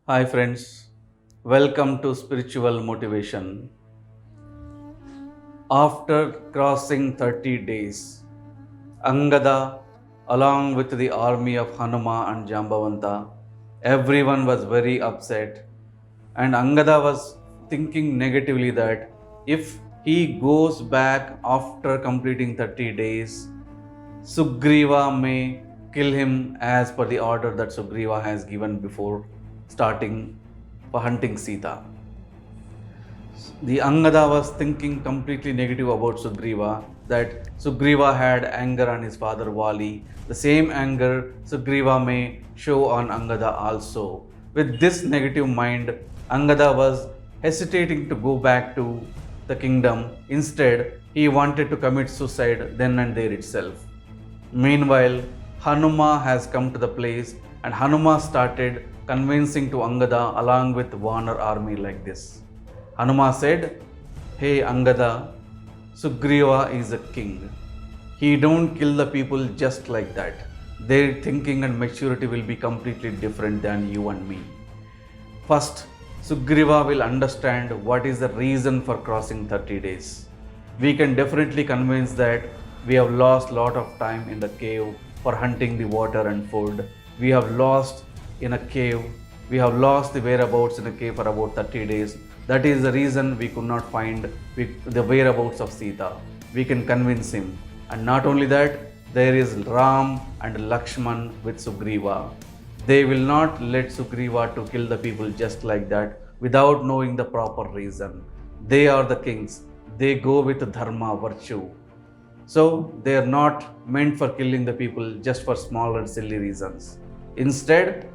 Hi, friends. Welcome to Spiritual Motivation. After crossing 30 days, Angada, along with the army of Hanuman and Jambavanta, everyone was very upset. And Angada was thinking negatively that if he goes back after completing 30 days, Sugriva may kill him as per the order that Sugriva has given before starting for hunting Sita. The Angada was thinking completely negative about Sugriva, that Sugriva had anger on his father Vali. The same anger Sugriva may show on Angada also. With this negative mind, Angada was hesitating to go back to the kingdom. Instead, he wanted to commit suicide then and there itself. Meanwhile, Hanuma has come to the place and Hanuma started convincing to Angada along with Vanar army like this. Hanuma said, "Hey Angada, Sugriva is a king. He don't kill the people just like that. Their thinking and maturity will be completely different than you and me. First, Sugriva will understand what is the reason for crossing 30 days. We can definitely convince that we have lost lot of time in the cave for hunting the water and food. We have lost in a cave. We have lost the whereabouts in a cave for about 30 days. That is the reason we could not find the whereabouts of Sita. We can convince him. And not only that, there is Ram and Lakshman with Sugriva. They will not let Sugriva to kill the people just like that without knowing the proper reason. They are the kings. They go with dharma, virtue. So they are not meant for killing the people just for small and silly reasons. Instead,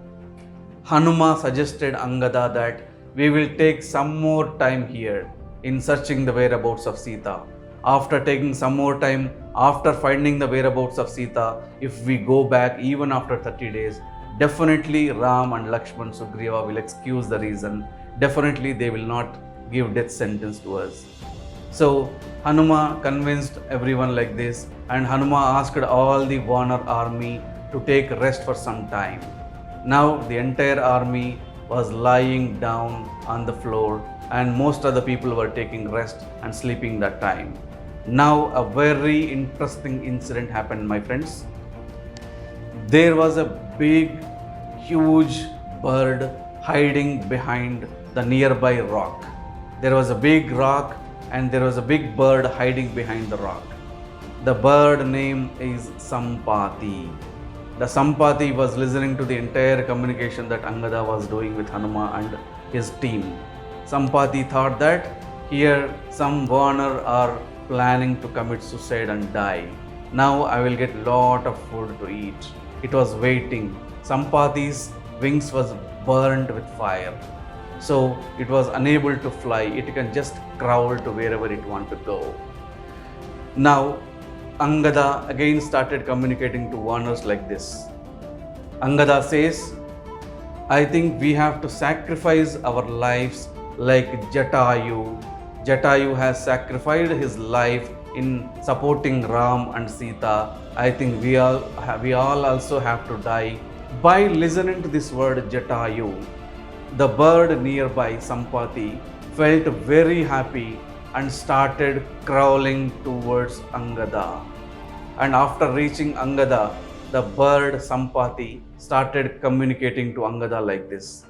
Hanuma suggested Angada that we will take some more time here in searching the whereabouts of Sita. After taking some more time, after finding the whereabouts of Sita, if we go back even after 30 days, definitely Ram and Lakshman Sugriva will excuse the reason. Definitely they will not give death sentence to us. So Hanuma convinced everyone like this, and Hanuma asked all the Vanar army to take rest for some time. Now the entire army was lying down on the floor and most of the people were taking rest and sleeping that time. Now a very interesting incident happened, my friends. There was a big, huge bird hiding behind the nearby rock. There was a big rock and there was a big bird hiding behind the rock. The bird name is Sampati. The Sampati was listening to the entire communication that Angada was doing with Hanuma and his team. Sampati thought that here some Vanar are planning to commit suicide and die. Now I will get lot of food to eat. It was waiting. Sampati's wings was burned with fire. So it was unable to fly. It can just crawl to wherever it want to go. Now Angada again started communicating to Vanars like this. Angada says, I think we have to sacrifice our lives like Jatayu. Jatayu has sacrificed his life in supporting Ram and Sita. I think we all also have to die. By listening to this word Jatayu, the bird nearby, Sampati, felt very happy and started crawling towards Angada. And after reaching Angada, the bird Sampati started communicating to Angada like this.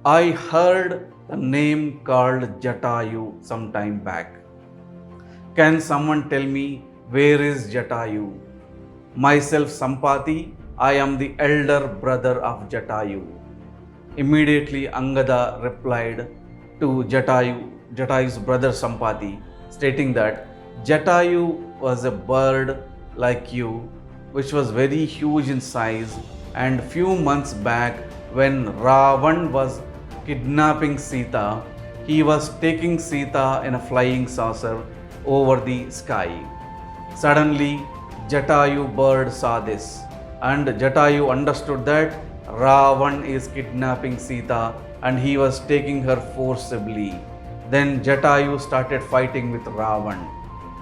I heard the name called Jatayu some time back. Can someone tell me where is Jatayu? Myself Sampati, I am the elder brother of Jatayu. Immediately Angada replied to Jatayu's brother Sampati, stating that Jatayu was a bird like you, which was very huge in size, and few months back when Ravan was kidnapping Sita, he was taking Sita in a flying saucer over the sky. Suddenly, Jatayu bird saw this, and Jatayu understood that Ravan is kidnapping Sita and he was taking her forcibly. Then Jatayu started fighting with Ravan.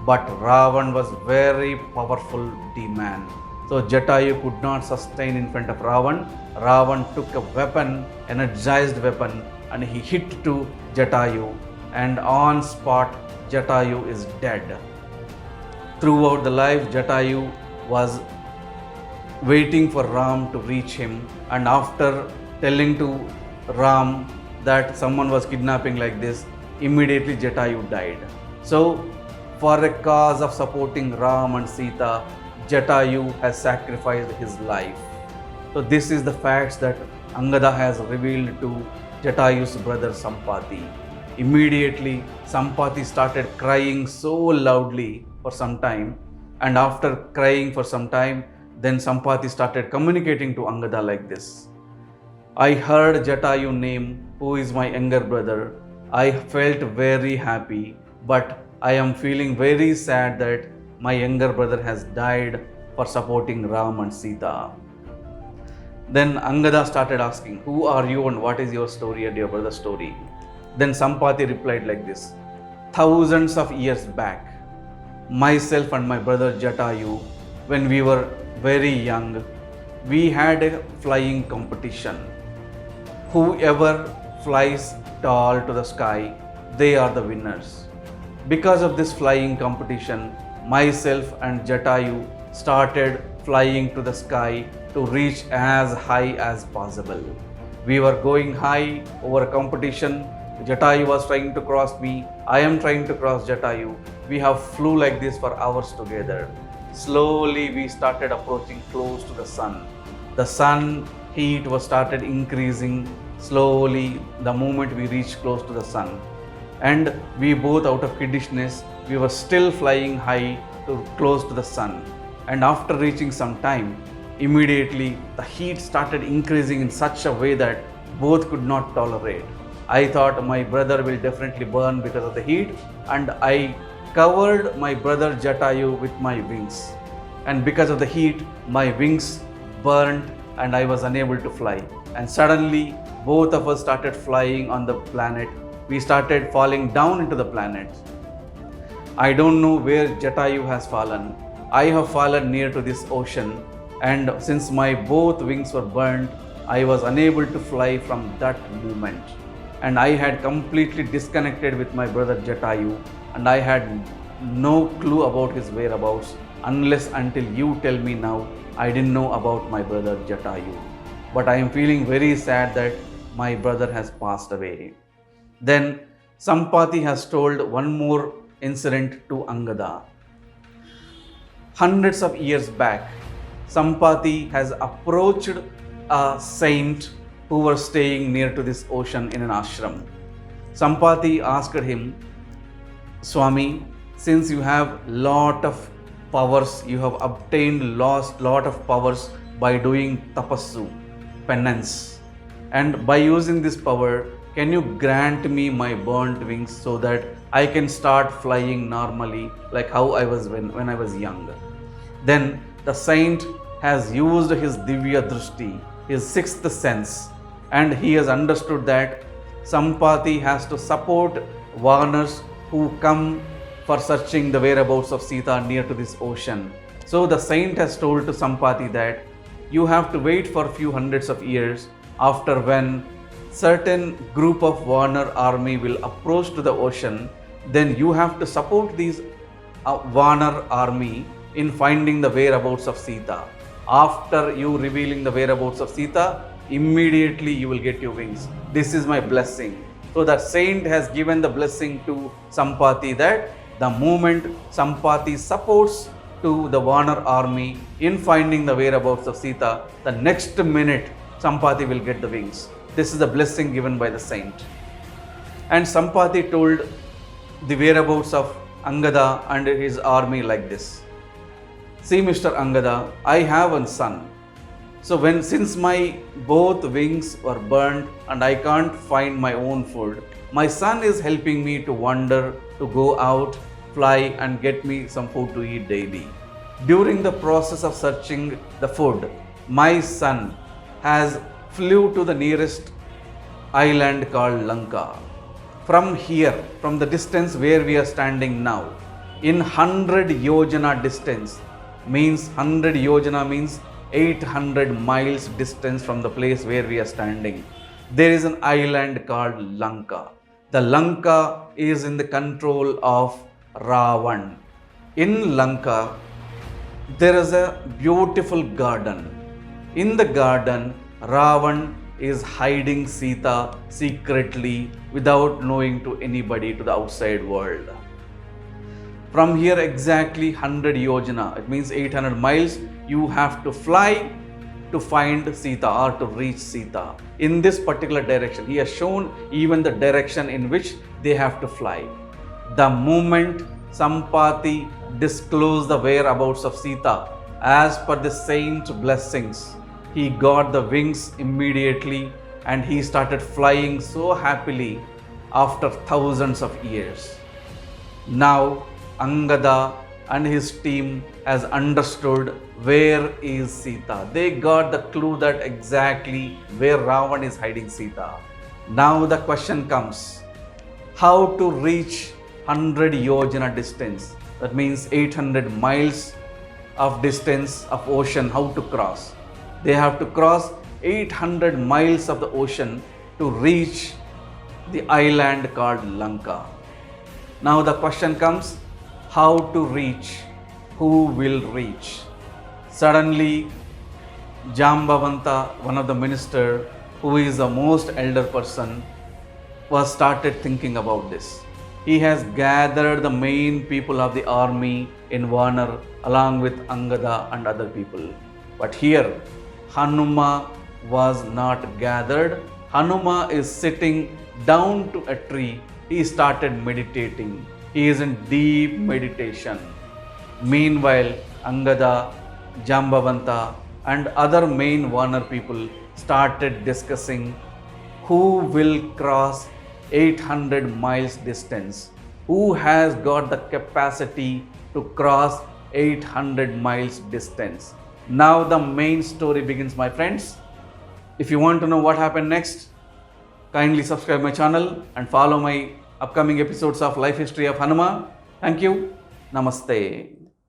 But Ravan was very powerful demon. So Jatayu could not sustain in front of Ravan. Ravan took a weapon, energized weapon, and he hit to Jatayu, and on spot Jatayu is dead. Throughout the life, Jatayu was waiting for Ram to reach him, and after telling to Ram that someone was kidnapping like this, immediately Jatayu died. So for a cause of supporting Ram and Sita, Jatayu has sacrificed his life. So this is the facts that Angada has revealed to Jatayu's brother Sampati. Immediately Sampati started crying so loudly for some time, and after crying for some time, then Sampati started communicating to Angada like this: I heard Jatayu name, who is my younger brother. I felt very happy, but I am feeling very sad that my younger brother has died for supporting Ram and Sita. Then Angada started asking, who are you and what is your story and your brother's story? Then Sampati replied like this: thousands of years back, myself and my brother Jatayu, when we were very young, we had a flying competition. Whoever flies tall to the sky, they are the winners. Because of this flying competition, myself and Jatayu started flying to the sky to reach as high as possible. We were going high over a competition. Jatayu was trying to cross me. I am trying to cross Jatayu. We have flew like this for hours together. Slowly we started approaching close to the sun. The sun heat was started increasing slowly the moment we reached close to the sun. And we both, out of kiddishness, we were still flying high to close to the sun. And after reaching some time, immediately the heat started increasing in such a way that both could not tolerate. I thought my brother will definitely burn because of the heat, and I covered my brother Jatayu with my wings. And because of the heat, my wings burned and I was unable to fly. And suddenly, both of us started flying on the planet. We started falling down into the planet. I don't know where Jatayu has fallen. I have fallen near to this ocean, and since my both wings were burned, I was unable to fly from that moment. And I had completely disconnected with my brother Jatayu, and I had no clue about his whereabouts unless until you tell me now. I didn't know about my brother Jatayu. But I am feeling very sad that my brother has passed away. Then Sampati has told one more incident to Angada. Hundreds of years back, Sampati has approached a saint who was staying near to this ocean in an ashram. Sampati asked him, Swami, since you have lot of powers, you have obtained lot of powers by doing tapassu, penance, and by using this power, can you grant me my burnt wings so that I can start flying normally like how I was when I was young? Then the saint has used his Divya Drishti, his sixth sense, and he has understood that Sampati has to support Vanars who come for searching the whereabouts of Sita near to this ocean. So the saint has told to Sampati that you have to wait for a few hundreds of years, after when certain group of Vanar army will approach to the ocean, then you have to support these Vanar army in finding the whereabouts of Sita. After you revealing the whereabouts of Sita, immediately you will get your wings. This is my blessing. So the saint has given the blessing to Sampati that the moment Sampati supports to the Vanar army in finding the whereabouts of Sita, the next minute Sampati will get the wings. This is the blessing given by the saint. And Sampati told the whereabouts of Angada and his army like this. See, Mr. Angada, I have a son. So since my both wings were burned and I can't find my own food, my son is helping me to wander, to go out, fly and get me some food to eat daily. During the process of searching the food, my son has flew to the nearest island called Lanka. From here, from the distance where we are standing now, in 100 yojana distance, means 100 yojana means 800 miles distance from the place where we are standing. There is an island called Lanka. The Lanka is in the control of Ravan. In Lanka, there is a beautiful garden. In the garden, Ravan is hiding Sita secretly without knowing to anybody, to the outside world. From here exactly 100 yojana, it means 800 miles, you have to fly to find Sita or to reach Sita. In this particular direction, he has shown even the direction in which they have to fly. The moment Sampati disclosed the whereabouts of Sita, as per the saint's blessings, he got the wings immediately and he started flying so happily after thousands of years. Now Angada and his team has understood where is Sita. They got the clue that exactly where Ravan is hiding Sita. Now the question comes, how to reach 100 yojana distance? That means 800 miles of distance of ocean, how to cross? They have to cross 800 miles of the ocean to reach the island called Lanka. Now the question comes, how to reach? Who will reach? Suddenly, Jambavanta, one of the minister, who is the most elder person, was started thinking about this. He has gathered the main people of the army in Vanar along with Angada and other people. But here, Hanuma was not gathered. Hanuma is sitting down to a tree. He started meditating. He is in deep meditation. Meanwhile, Angada, Jambavanta and other main Vanar people started discussing who will cross 800 miles distance. Who has got the capacity to cross 800 miles distance? Now the main story begins, my friends. If you want to know what happened next, kindly subscribe my channel and follow my upcoming episodes of Life History of Hanuman. Thank you. Namaste.